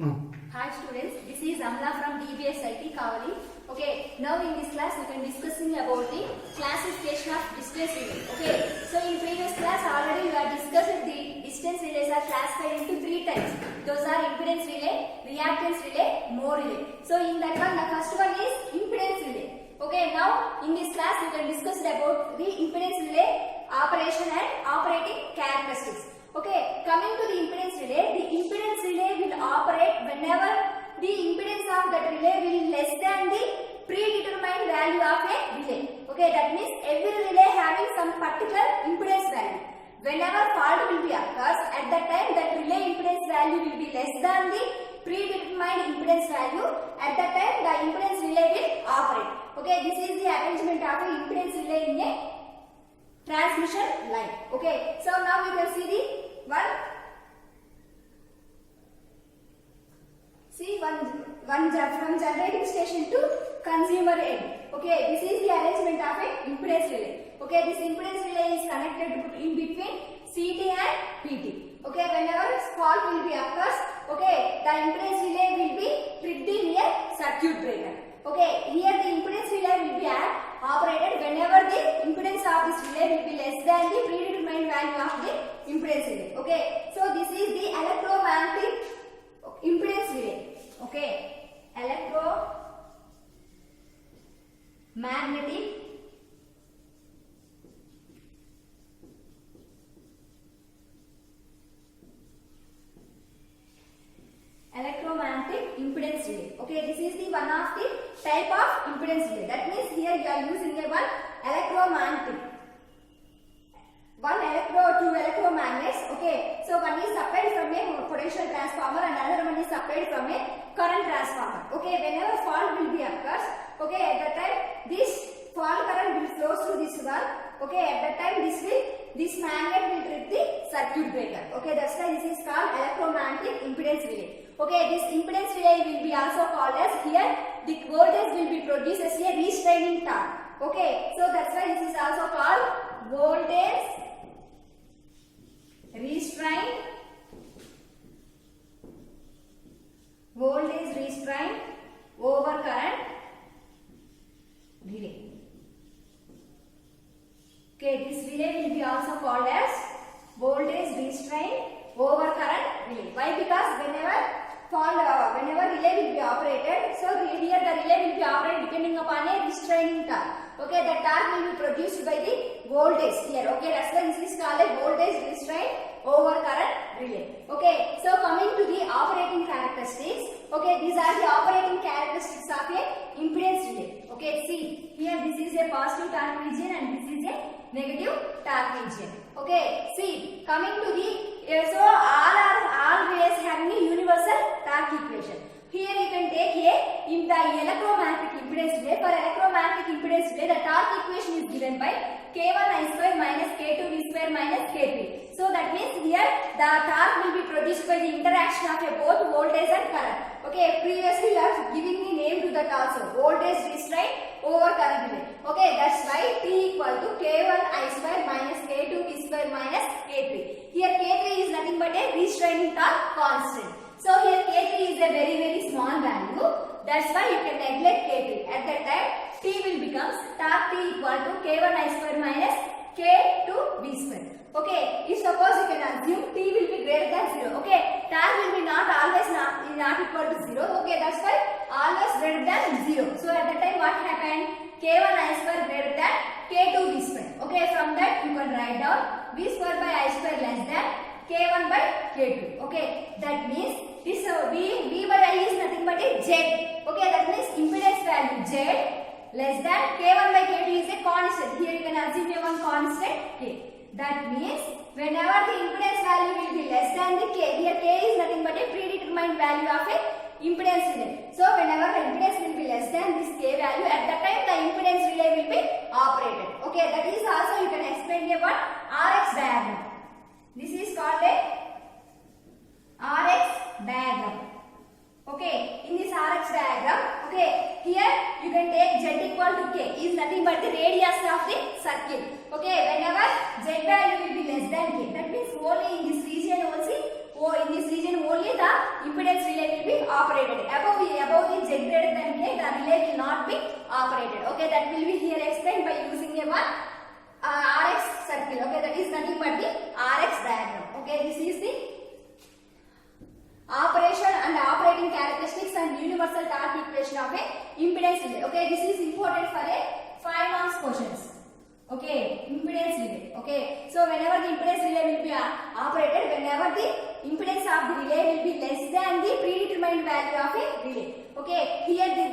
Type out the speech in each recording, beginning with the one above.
Hi students, this is Amla from DBS IT Kavali. Okay, now in this class we can discussing about the classification of distance relay. Okay, so in previous class already we have discussed the distance relays are classified into three types. Those are impedance relay, reactance relay, mode relay. So in that one, the first one is impedance relay. Okay, now in this class we can discuss about the impedance relay operation and operating characteristics. Okay, coming to the impedance relay will operate whenever the impedance of that relay will less than the predetermined value of a relay. Okay, that means every relay having some particular impedance value. Whenever fault will be occurs, at that time that relay impedance value will be less than the predetermined impedance value. At that time the impedance relay will operate. Okay, this is the arrangement of the impedance relay in a transmission line. Okay, so now you can see the one from generating station to consumer end. Okay, this is the arrangement of a impedance relay. Okay, this impedance relay is connected in between CT and PT. Okay, whenever fault will be occurs, okay, the impedance relay will be tripped in a circuit breaker. Okay, here the impedance relay will be operated whenever the impedance of this relay will be less than the predetermined value of the impedance relay. Okay, so this is the electromagnetic impedance relay. Okay, electromagnetic impedance relay. Okay, this is the one of the type of impedance relay. That means here you are using a one electromagnetic. Two electromagnets. Okay, so one is supplied from a potential transformer and another one is supplied from a current transformer. Okay, whenever fault will be occurs, okay, at that time this fault current will flow through this one. Okay, at that time this magnet will trip the circuit breaker. Okay, that's why this is called electromagnetic impedance relay. Okay, this impedance relay will be also called as, here the voltage will be produced as a restraining torque. Okay, so that's why this is also called voltage restrained over current relay. Okay, this relay will be also called as voltage restrained over current relay. Why? Because whenever relay will be operated, so here the relay will be operated depending upon a restraining torque. Okay, the torque will be produced by the voltage here. Okay, that's why this is called a voltage restrained over current relay. Okay, so coming to the operating characteristics. Okay, these are the operating characteristics of a impedance relay. Okay, see here this is a positive torque region and this is a negative torque region. Okay, see coming to the so all relays having a universal torque equation. Here you can take in the electromagnetic impedance relay. For electromagnetic impedance relay, the torque equation is given by K1I square minus K2V square minus K3. So that means here the torque will be produced by the interaction of both voltage and current. Okay, previously we are giving the name to that also, voltage restrained over current relay. Okay, that's why T equal to K1I square minus K2V square minus K3. Here K3 is nothing but a restraining torque constant. So here K3 is a very small value. That's why you can neglect K3. At that time T will becomes torque T equal to K1I square minus K2V square. Okay, if suppose you can assume T will be greater than 0. Okay, torque will be not equal to 0. Okay, that's why always greater than 0. So at that time what happened? K1I square greater than K2V square. Okay, from that you can write down V square by I square less than K1 by K2. Okay, that means this V by I is nothing but a Z. Okay, that means impedance value Z less than K1 by K2 is a constant. Here you can assume a one constant K. That means whenever the impedance value will be less than the K, here K is nothing but a predetermined value of a impedance relay. So whenever the impedance will be less than this K value, at that time the impedance relay will be operated. Okay, that is also you can explain about RX diagram. This is called a RX diagram. Okay, in this RX diagram, okay, here you can take Z equal to K is nothing but the radius of the circuit. Okay, whenever Z value will be less than K, that means only in this region only the impedance relay will be operated. Above the z greater than k, the relay will not be operated. Okay, that will be here explained by using a one RX circle. Okay, that is nothing but the RX diagram. Okay, this is the operation and operating characteristics and universal torque equation of a impedance relay. Okay, this is important for a 5 marks questions. Okay, impedance relay. Okay, so whenever the impedance relay will be operated, whenever the impedance of the relay will be less than the predetermined value of a relay. Okay, here the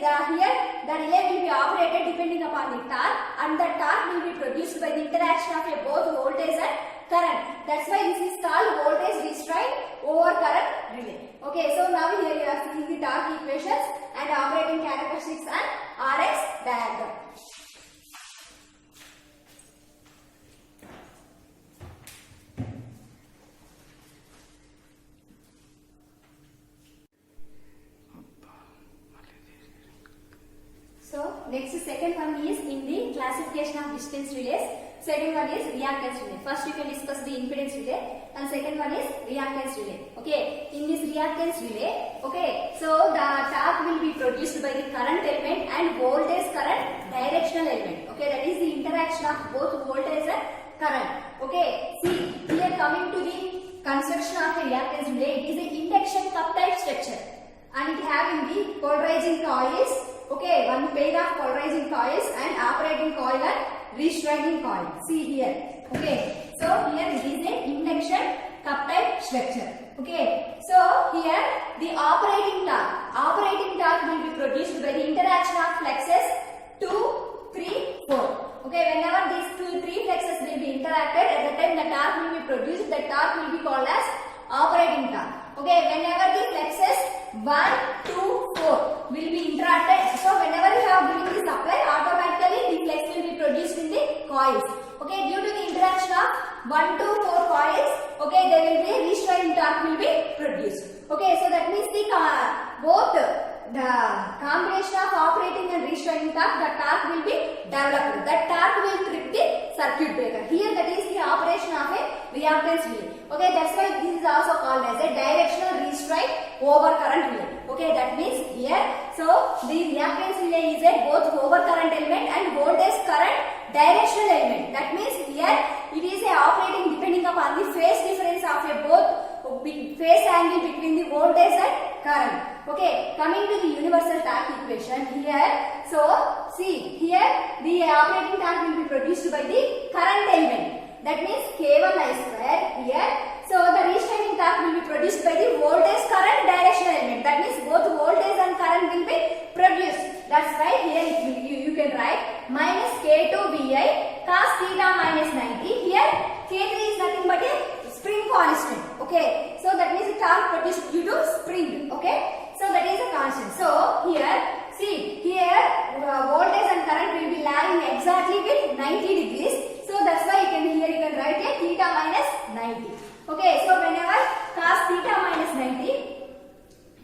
relay will be operated depending upon the torque, and the torque will be produced by the interaction of a both voltage and current. That's why this is called voltage restrained over current relay. Okay, so now here you are seeing the torque equations and operating characteristics and RX diagram. So next second one is in the classification of distance relays. Second one is reactance relay. First you can discuss the impedance relay, and second one is reactance relay. Okay, in this reactance relay, okay, so the torque will be produced by the current element and voltage current directional element. Okay, that is the interaction of both voltage and current. Okay, see here coming to the construction of a reactance relay, it is an induction cup type structure, and it having the polarizing coils. Okay, one pair of polarizing coils and operating coil and restraining coil. See here. Okay, so here it is an induction cup type structure. Okay, so here the operating torque will be produced by the interaction of flexes 2, 3, 4. Okay, whenever these 2, 3 flexes will be interacted, at the time the torque will be produced, the torque will be called as operating torque. Okay, whenever the flexes 1, 2, 4 will be interacted, so whenever you have giving the supply, automatically the flex will be produced in the coils. Okay, due to the interaction of 1 to 4 coils, okay, there will be restraining torque will be produced. Okay, so that means the both the combination of operating and restraining torque, the torque will be developed. That torque will trip the circuit breaker. Here that is the operation of a reactance relay. Okay, that's why this is also called as a directional restraint over current relay. Okay, that means here, so the reactance relay is a both over current element and voltage current directional element. That means here it is a operating depending upon the phase difference of a both phase angle between the voltage and current. Okay, coming to the universal torque equation here. So see here the operating torque will be produced by the current element. That means K1I square here. So the restraining torque will be produced by the voltage current directional element. That means both voltage and current will be produced. That's why here you can write minus K2 VI cos theta minus 90. Here K3 is nothing but a spring constant. Okay, so that means the torque produced due to spring. Okay, so that is a constant. So here see here voltage and current will be lying exactly with 90 degrees. So that's why you can write a theta minus 90. Okay, so whenever cos theta minus 90,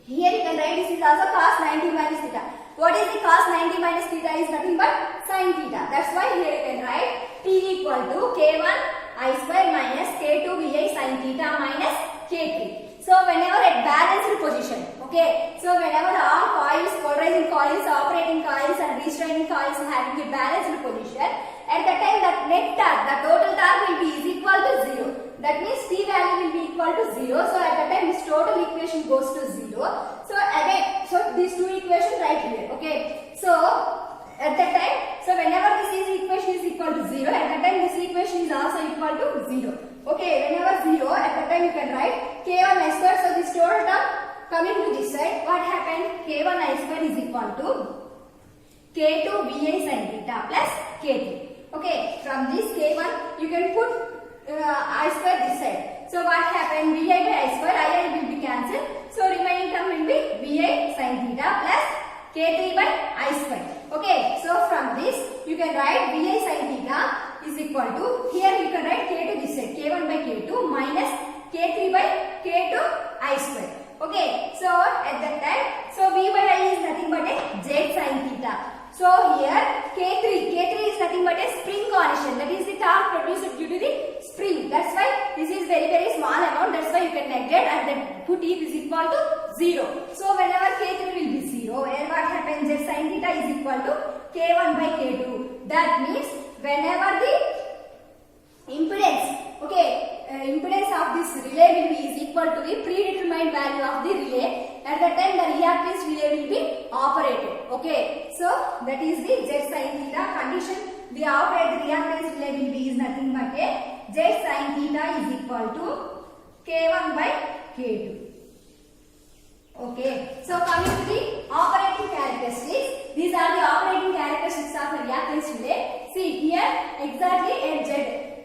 here you can write this is also cos 90 minus theta. What is the cos 90 minus theta is nothing but sin theta. That's why here you can write T equal to K1 I square minus K2 VI sin theta minus K3. So whenever at balanced position, okay, so whenever all coils, polarizing coils, operating coils and restraining coils having a balanced position, at that time the net torque, the total torque will be is equal to 0. That means T value will be equal to 0. So at that time this total equation goes to 0. So again, so these two equations right here. Okay. So at that time, so whenever this equation is equal to 0, at that time this equation is also equal to 0. Okay, whenever 0, at that time you can write K1I square. So this total term coming to this side, what happened? K1I square is equal to K2 VI sin theta plus K3. Okay, from this K1 you can put I square this side. So what happened? VI by I square, I will be cancelled. So remaining term will be VI sin theta plus K3 by I square. Okay, so from this you can write VI sin theta is equal to, here you can write K to this side, K1 by K2 minus K3 by K2 I square. Okay, so at that time, so V by I is nothing but a Z sin theta. So here K3 is nothing but a spring constant, that is the torque produced due to the spring. That's why this is very small amount, that's why you can neglect and then put E is equal to 0. So whenever K3 equal to K1 by K2. That means whenever the impedance, impedance of this relay will be is equal to the predetermined value of the relay, at that time the reactance relay will be operated. Okay, so that is the Z sin theta condition. We operate the reactance relay will be is nothing but a Z sin theta is equal to K1 by K2. Okay, so coming to the operating characteristics, these are the operating characteristics of the reactance relay. See here exactly at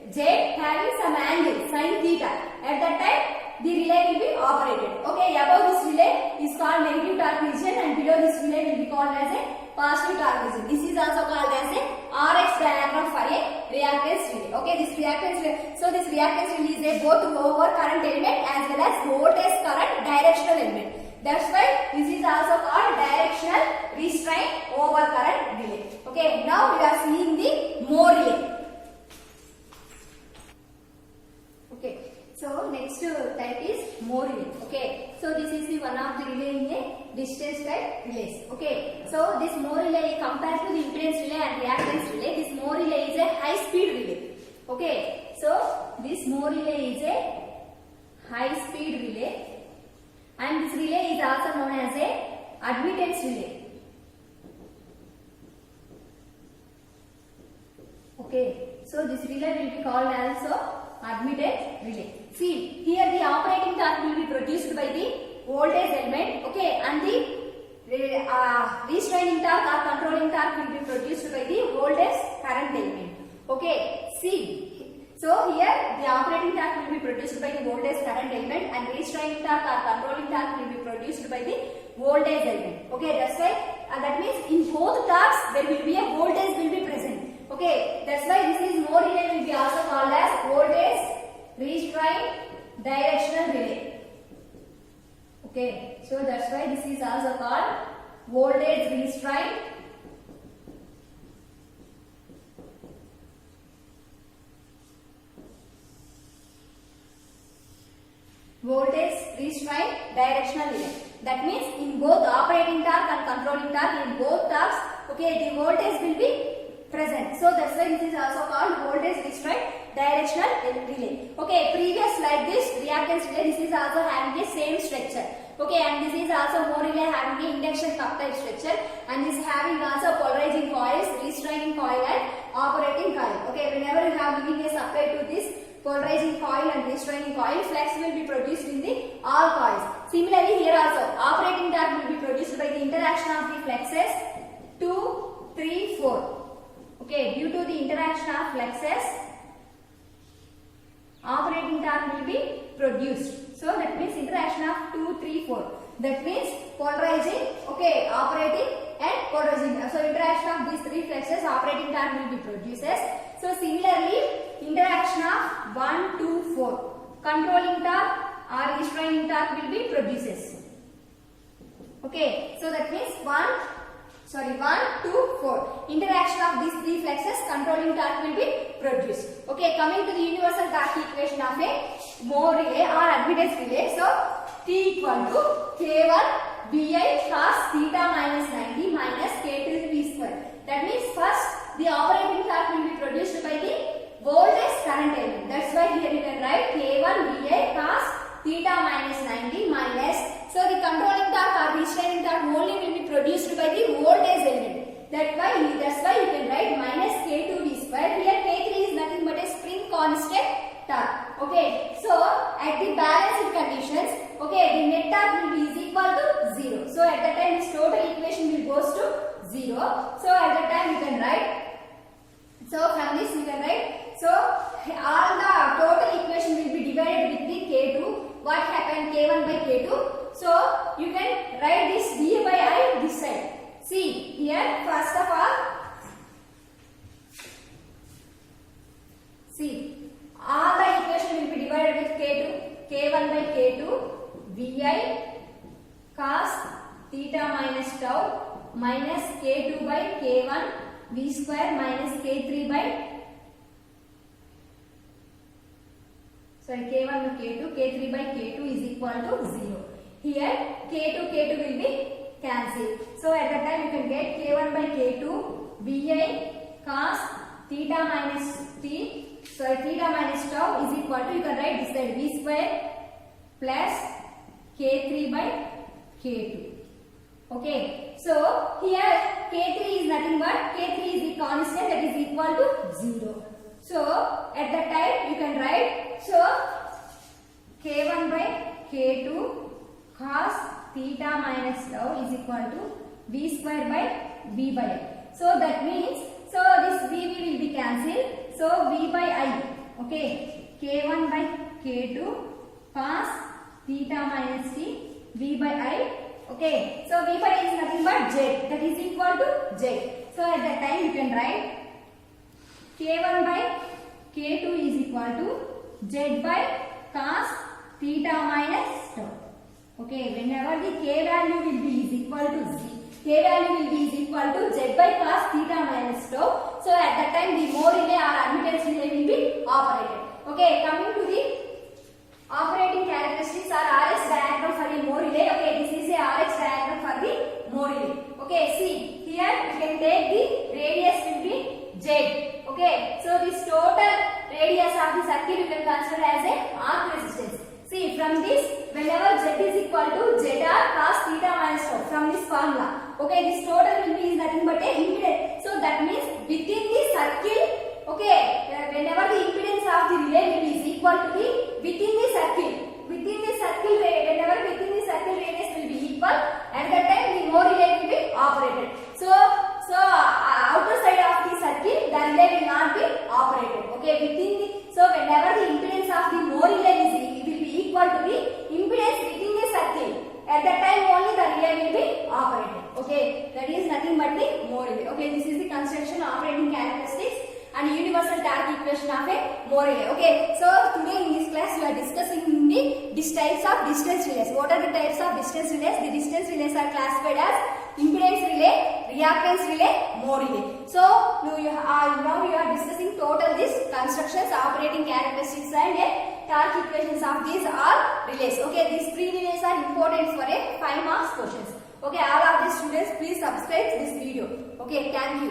Z having some angle sin theta. At that time the relay will be operated. Okay, above this relay is called negative torque region and below this relay will be called as a positive torque region. This is also called as a RX diagram for a reactance relay. Okay, this reactance relay. So this reactance relay is a both over current element as well as voltage current directional element. That's why this is also called directional restraint over current relay. Okay, now we are seeing the Moore relay. Okay, so next type is Moore relay. Okay, so this is the one of the relay in a distance type relays. Okay, so this Moore relay compared to the impedance relay and reactance relay, this Moore relay is a high speed relay. Okay, so this Moore relay is a high speed relay. And this relay is also known as a admittance relay. Okay, so this relay will be called also admittance relay. See, here the operating torque will be produced by the voltage element. Okay, and the restraining torque or controlling torque will be produced by the voltage current element. Okay, see. So here the operating torque will be produced by the voltage current element and restraining torque or controlling torque will be produced by the voltage element. Okay, that's why that means in both torques there will be a voltage will be present. Okay, that's why this is Moore relay will be also called as voltage restraint directional relay. Okay, so that's why this is also called voltage restraint directional relay. That means in both operating torque and controlling torque, in both torques, okay, the voltage will be present. So that's why this is also called voltage restraint directional relay. Okay, previous like this reactance relay, this is also having a same structure. Okay, and this is also Moore relay having a induction cup type structure, and this having also polarizing coils, restraining coil and operating coil. Okay, whenever you have giving a supply to this polarizing coil and restraining coil, flux will be produced in the all coils. Similarly here also operating torque will be produced by the interaction of the fluxes 2, 3, 4. Okay, due to the interaction of fluxes, operating torque will be produced. So that means interaction of 2, 3, 4. That means polarizing, okay, operating and polarizing. So interaction of these three fluxes, operating torque will be produces. So similarly, interaction of 1, 2, 4. Controlling torque or restraining torque will be produces. Okay, so that means 1, 2, 4. Interaction of these three fluxes, controlling torque will be produced. Okay, coming to the universal torque equation of a Moore relay or admittance relay. So T equal to K1 VI cos theta minus 90 minus K2 V square. That means first the operating torque will be produced by the voltage current element. That's why here you can write K1 VI cos theta minus 90 minus. So the controlling torque or restraining torque only will be produced by the voltage element. That's why you can write minus K2 V square. Here K3 is nothing but a spring constant torque. Okay, so at the balanced conditions, okay, the net torque will be is equal to 0. So at that time this total equation will goes to 0. So at that time you can write. So from this you can write. So all the total equation will be divided with the K2. What happened? K1 by K2. So you can write this V by I this side. See here first of all. See. All the equation will be divided with K2, K1 by K2, Vi cos theta minus tau minus K2 by K1 V square minus K3 by K1 by K2, K3 by K2 is equal to 0. Here K2 will be cancelled. So at that time you can get K1 by K2 Vi cos theta minus t. So theta minus tau is equal to, you can write this side V square plus K3 by K2. Okay, so here K3 is nothing but K3 is the constant, that is equal to 0. So at that time you can write, so K1 by K2 cos theta minus tau is equal to V square by V by I. So that means, so this VV will be cancelled. So V by I, okay, K1 by K2 cos theta minus t V by I. Okay, so V by I is nothing but Z, that is equal to Z. So at that time you can write K1 by K2 is equal to Z by cos theta minus tau. Okay, whenever the K value will be is equal to Z, K value will be is equal to Z by cos theta minus tau. So at that time the Moore relay or admittance relay will be operated. Okay, coming to the operating characteristics or RX diagram for the Moore relay. Okay, this is a RX diagram for the Moore relay. Okay, see here you can take the radius will be Z. Okay, so this total radius of the circle you can consider as a arc resistance. See, from this, whenever Z is equal to ZR cos theta minus tau, from this formula, okay, this total will be is nothing but a impedance. So that means within the circle, okay, whenever the impedance of the relay will be is equal to the within the circle, whenever within the circle radius will be equal, at that time the Moore relay will be operated. So outer side of the circle, the relay will not be operated. Okay, within the, so whenever the impedance of the Moore relay is equal to the impedance within the circle, at that time only the relay will be operated. Okay, that is nothing but the Moore relay. Okay, this is the construction, operating characteristics and universal torque equation of a Moore relay. Okay, so today in this class we are discussing the types of distance relays. What are the types of distance relays? The distance relays are classified as impedance relay, reactance relay, Moore relay. So now you are discussing total these constructions, operating characteristics and torque equations of these are relays. Okay, these three relays are important for a 5 marks questions. Okay, all of the students please subscribe this video. Okay, thank you.